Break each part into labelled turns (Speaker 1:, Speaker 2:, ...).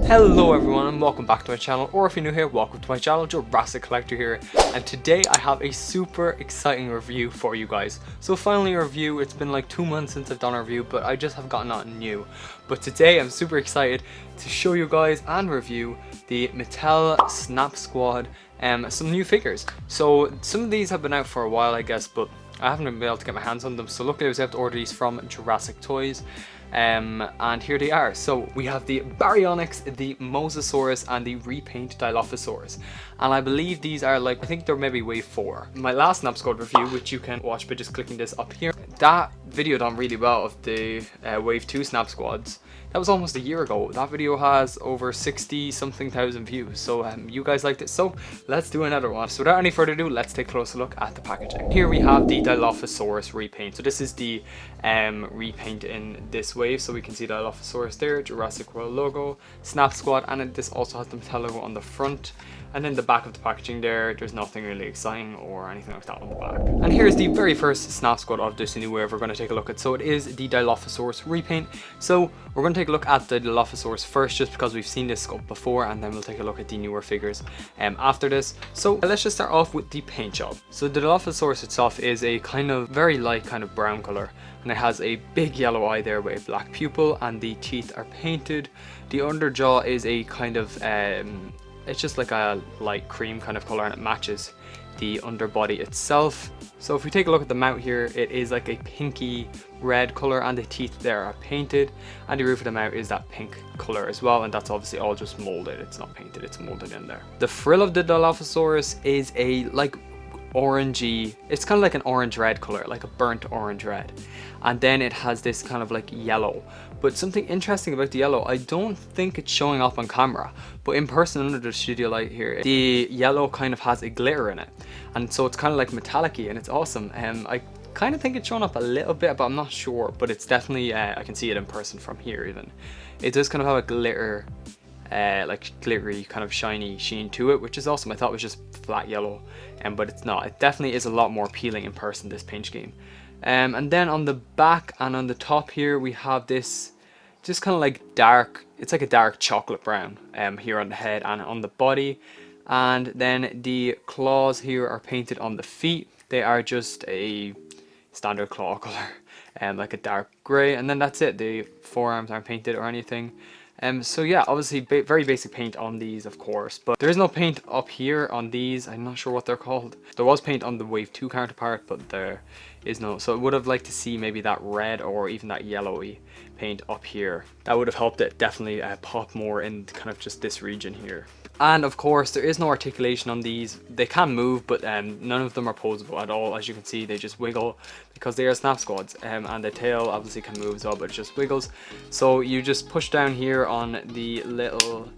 Speaker 1: Hello everyone and welcome back to my channel, or if you're new here, welcome to my channel, Jurassic Collector here, and today I have a super exciting review for you guys. So finally a review. It's been like 2 months since I've done a review, but I just have gotten nothing new. But today I'm super excited to show you guys and review the Mattel Snap Squad, some new figures. So some of these have been out for a while I guess, but I haven't been able to get my hands on them, so luckily I was able to order these from Jurassic Toys. And here they are. So we have the Baryonyx, the Mosasaurus, and the repaint Dilophosaurus, and I believe these are like, I think they're maybe wave 4. My last Snap Squad review, which you can watch by just clicking this up here, that video done really well of the wave 2 Snap Squads. That was almost a year ago. That video has over 60 something thousand views, so you guys liked it, so let's do another one. So without any further ado, let's take a closer look at the packaging. Here we have the Dilophosaurus repaint. So this is the repaint in this wave, so we can see Dilophosaurus there, Jurassic World logo, Snap Squad, and this also has the Mattel logo on the front. And then the back of the packaging there's nothing really exciting or anything like that on the back. And here's the very first Snap Squad of this new wave we're going to take a look at. So it is the Dilophosaurus repaint. So we're going to take a look at the Dilophosaurus first, just because we've seen this sculpt before, and then we'll take a look at the newer figures after this. So let's just start off with the paint job. So the Dilophosaurus itself is a kind of very light kind of brown color, and it has a big yellow eye there with a black pupil, and the teeth are painted. The underjaw is a kind of it's just like a light cream kind of color, and it matches the underbody itself. So if we take a look at the mount here, it is like a pinky red color, and the teeth there are painted, and the roof of the mount is that pink color as well, and that's obviously all just molded. It's not painted, it's molded in there. The frill of the Dilophosaurus is a like orangey, it's kind of like an orange red color, like a burnt orange red, and then it has this kind of like yellow. But something interesting about the yellow, I don't think it's showing up on camera, but in person under the studio light here, the yellow kind of has a glitter in it, and so it's kind of like metallic-y, and it's awesome. I kind of think it's showing up a little bit, but I'm not sure. But it's definitely I can see it in person from here. Even it does kind of have a glitter, like glittery kind of shiny sheen to it, which is awesome. I thought it was just flat yellow, but it's not. It definitely is a lot more appealing in person, this paint scheme. And then on the back and on the top here, we have this just kind of like dark, it's like a dark chocolate brown here on the head and on the body. And then the claws here are painted on the feet. They are just a standard claw color, like a dark gray, and then that's it. The forearms aren't painted or anything. So yeah, obviously very basic paint on these, of course, but there is no paint up here on these. I'm not sure what they're called. There was paint on the wave 2 counterpart, but there is no. So I would have liked to see maybe that red or even that yellowy paint up here. That would have helped it definitely pop more in kind of just this region here. And of course, there is no articulation on these. They can move, but none of them are posable at all. As you can see, they just wiggle because they are Snap Squads. And the tail obviously can move as well, but it just wiggles. So you just push down here on the little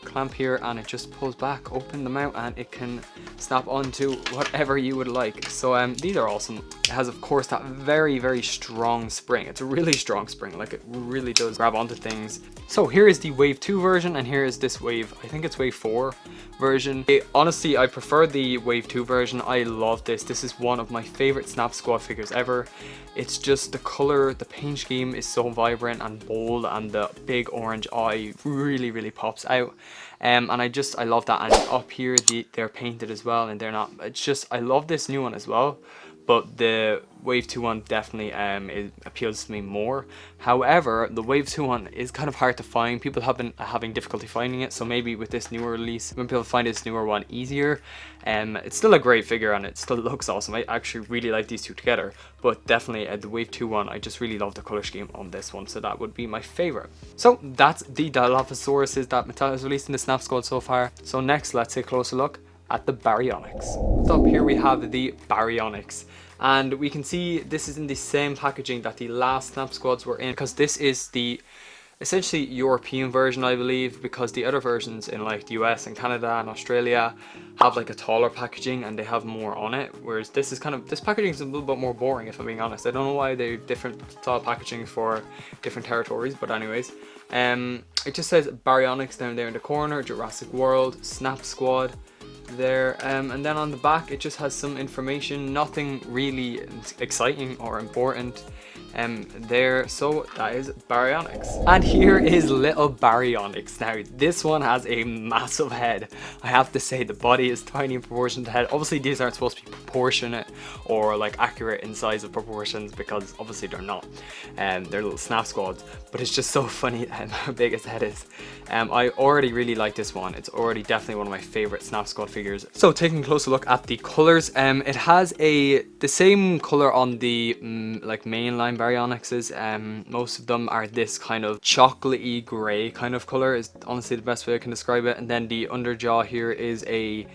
Speaker 1: clamp here, and it just pulls back, open the mount, and it can snap onto whatever you would like. So these are awesome. It has, of course, that very strong spring. It's a really strong spring. Like, it really does grab onto things. So here is the wave 2 version, and here is this wave, I think it's wave 4 version. Honestly, I prefer the wave 2 version. I love this. This is one of my favorite Snap Squad figures ever. It's just the color, the paint scheme is so vibrant and bold, and the big orange eye really pops out. And I love that. And up here they're painted as well, and they're not. It's just, I love this new one as well. But the wave 2 one definitely it appeals to me more. However, the wave 2 one is kind of hard to find. People have been having difficulty finding it, so maybe with this newer release, when people find this newer one easier. It's still a great figure, and it still looks awesome. I actually really like these two together, but definitely the wave 2 one, I just really love the color scheme on this one, so that would be my favorite. So that's the Dilophosauruses that Mattel has released in the Snap Squad so far. So next, let's take a closer look at the Baryonyx. So up here we have the Baryonyx, and we can see this is in the same packaging that the last Snap Squads were in, because this is the essentially European version, I believe, because the other versions in like the US and Canada and Australia have like a taller packaging and they have more on it, whereas this is kind of, this packaging is a little bit more boring, if I'm being honest. I don't know why they have different style packaging for different territories, but anyways, it just says Baryonyx down there in the corner, Jurassic World, Snap Squad there, and then on the back it just has some information, nothing really exciting or important. there. So that is Baryonyx. And here is little Baryonyx. Now this one has a massive head. I have to say the body is tiny in proportion to the head. Obviously these aren't supposed to be proportionate or like accurate in size of proportions, because obviously they're not. They're little snap squads, but it's just so funny how big its head is. I already really like this one. It's already definitely one of my favorite snap squad figures. So taking a closer look at the colors, it has the same color on the like mainline Baryonyxes. Most of them are this kind of chocolatey gray kind of color is honestly the best way I can describe it. And then the underjaw here is a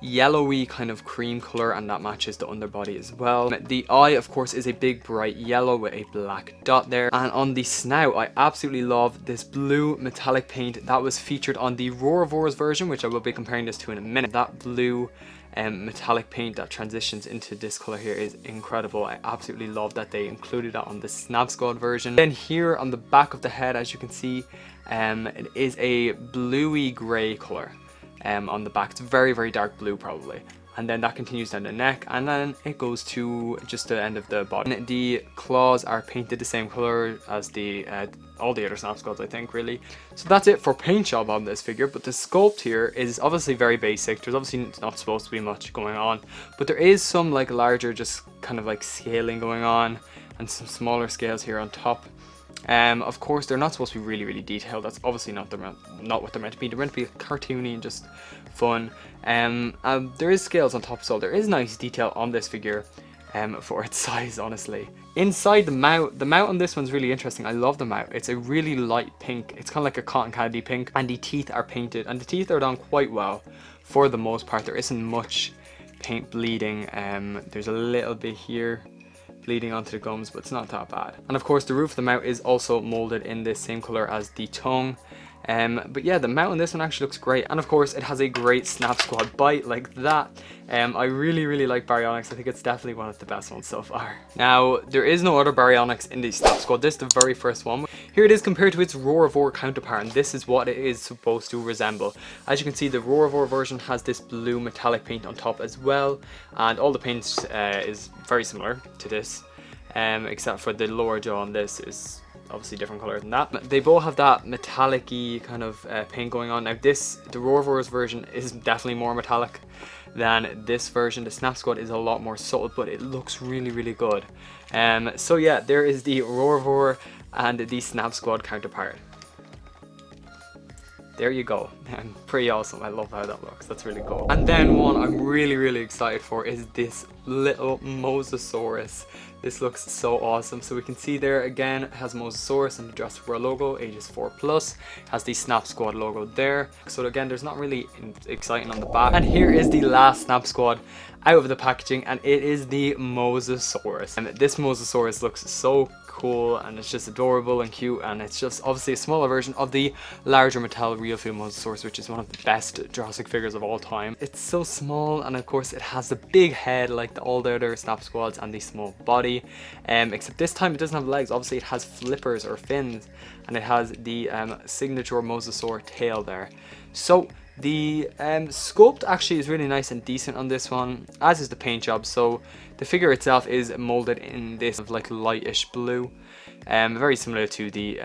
Speaker 1: yellowy kind of cream color, and that matches the underbody as well. The eye of course is a big bright yellow with a black dot there, and on the snout I absolutely love this blue metallic paint that was featured on the Roarvors version, which I will be comparing this to in a minute. That blue metallic paint that transitions into this color here is incredible. I absolutely love that they included that on the Snap Squad version. Then here on the back of the head, as you can see, it is a bluey gray color on the back. It's very, very dark blue probably. And then that continues down the neck, and then it goes to just the end of the body. And the claws are painted the same color as the all the other Snap Squads, I think, really. So that's it for paint job on this figure, but the sculpt here is obviously very basic. There's obviously not supposed to be much going on, but there is some like larger just kind of like scaling going on, and some smaller scales here on top. Of course they're not supposed to be really, really detailed. That's obviously not what they're meant to be. They're meant to be cartoony and just fun. There is scales on top, so there is nice detail on this figure for its size, honestly. Inside the mount on this one's really interesting. I love the mount. It's a really light pink. It's kind of like a cotton candy pink, and the teeth are painted, and the teeth are done quite well for the most part. There isn't much paint bleeding. There's a little bit here bleeding onto the gums, but it's not that bad. And of course the roof of the mouth is also molded in the same color as the tongue. But yeah, the mount on this one actually looks great, and of course it has a great Snap Squad bite like that. I really, really like Baryonyx. I think it's definitely one of the best ones so far. Now there is no other Baryonyx in the Snap Squad. This is the very first one. Here it is compared to its Roarvor counterpart, and this is what it is supposed to resemble. As you can see, the Roarvor version has this blue metallic paint on top as well, and all the paint is very similar to this, except for the lower jaw on this is obviously different color than that. They both have that metallic-y kind of paint going on. Now the Roarvors version is definitely more metallic than this version. The Snap Squad is a lot more subtle, but it looks really, really good. So yeah, there is the Roarvor and the Snap Squad counterpart. There you go. Pretty awesome. I love how that looks. That's really cool. And then one I'm really, really excited for is this little Mosasaurus. This looks so awesome. So we can see there again, it has Mosasaurus and the Jurassic World logo, ages 4+. Has the Snap Squad logo there. So again, there's not really exciting on the back. And here is the last Snap Squad out of the packaging, and it is the Mosasaurus. And this Mosasaurus looks so cool, and it's just adorable and cute, and it's just obviously a smaller version of the larger Mattel real feel Mosasaurus, which is one of the best Jurassic figures of all time. It's so small, and of course it has the big head like all the other Snap Squads, and the small body, except this time it doesn't have legs. Obviously it has flippers or fins, and it has the signature Mosasaur tail there. So the sculpt actually is really nice and decent on this one, as is the paint job. So the figure itself is molded in this of like lightish blue, very similar to the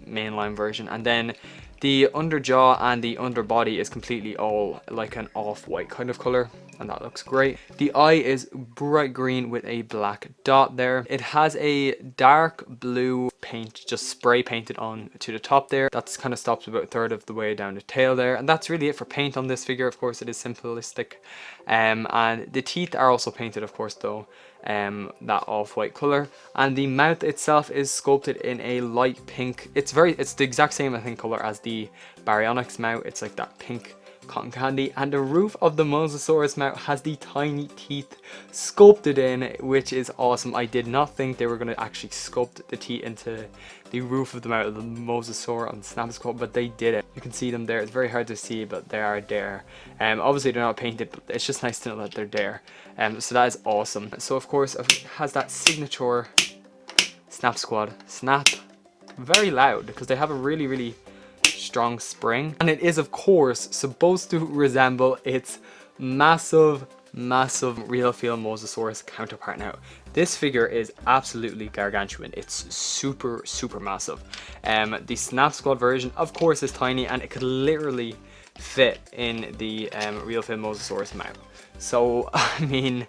Speaker 1: mainline version. And then the underjaw and the underbody is completely all like an off-white kind of color, and that looks great. The eye is bright green with a black dot there. It has a dark blue paint just spray painted on to the top there. That's kind of stops about a third of the way down the tail there, and that's really it for paint on this figure. Of course it is simplistic, and the teeth are also painted, of course, though, that off-white color. And the mouth itself is sculpted in a light pink. It's the exact same, I think, color as the Baryonyx mouth. It's like that pink cotton candy. And the roof of the Mosasaurus mouth has the tiny teeth sculpted in, which is awesome. I did not think they were going to actually sculpt the teeth into the roof of the mouth of the Mosasaur on Snap Squad, but they did it. You can see them there. It's very hard to see, but they are there. Obviously they're not painted, but it's just nice to know that they're there. So that is awesome. So of course it has that signature Snap Squad snap. Very loud because they have a really, really strong spring, and it is of course supposed to resemble its massive massive real feel Mosasaurus counterpart. Now this figure is absolutely gargantuan. It's super massive. The Snap Squad version of course is tiny, and it could literally fit in the real feel Mosasaurus mouth. So I mean,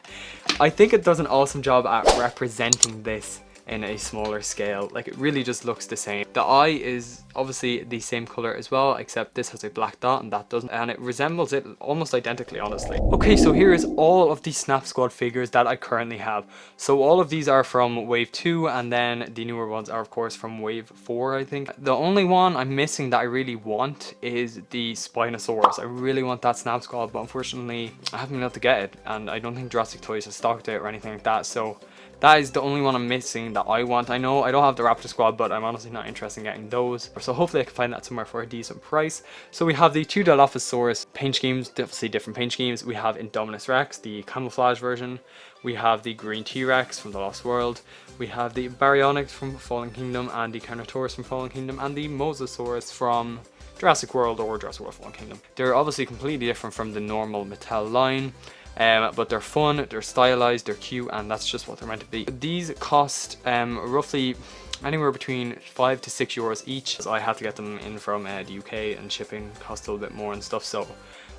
Speaker 1: I think it does an awesome job at representing this in a smaller scale. Like, it really just looks the same. The eye is obviously the same color as well, except this has a black dot and that doesn't, and it resembles it almost identically, honestly. Okay, so here is all of the Snap Squad figures that I currently have. So all of these are from wave 2, and then the newer ones are of course from wave 4, I think. The only one I'm missing that I really want is the Spinosaurus. I really want that Snap Squad, but unfortunately I haven't been able to get it, and I don't think Jurassic Toys has stocked it or anything like that. So that is the only one I'm missing that I want. I know I don't have the Raptor Squad, but I'm honestly not interested in getting those. So hopefully I can find that somewhere for a decent price. So we have the 2 Dilophosaurus paint schemes, obviously different paint schemes. We have Indominus Rex, the camouflage version. We have the green T-Rex from the Lost World. We have the Baryonyx from Fallen Kingdom, and the Carnotaurus from Fallen Kingdom, and the Mosasaurus from Jurassic World or Jurassic World Fallen Kingdom. They're obviously completely different from the normal Mattel line. But they're fun, they're stylized, they're cute, and that's just what they're meant to be. These cost roughly anywhere between €5 to €6 each. So I had to get them in from the UK, and shipping cost a little bit more and stuff. So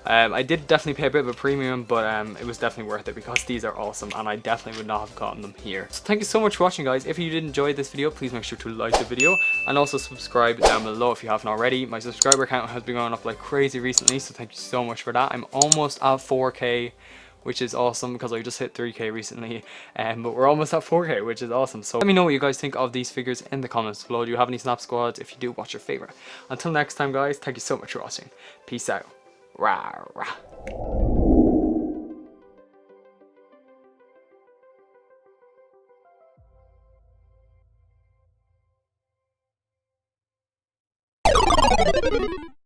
Speaker 1: I did definitely pay a bit of a premium, but it was definitely worth it because these are awesome, and I definitely would not have gotten them here. So thank you so much for watching, guys. If you did enjoy this video, please make sure to like the video and also subscribe down below if you haven't already. My subscriber count has been going up like crazy recently, so thank you so much for that. I'm almost at 4K. Which is awesome because I just hit 3K recently, but we're almost at 4K, which is awesome. So let me know what you guys think of these figures in the comments below. Do you have any Snap Squads? If you do, what's your favorite? Until next time, guys, thank you so much for watching. Peace out. Rah, rah.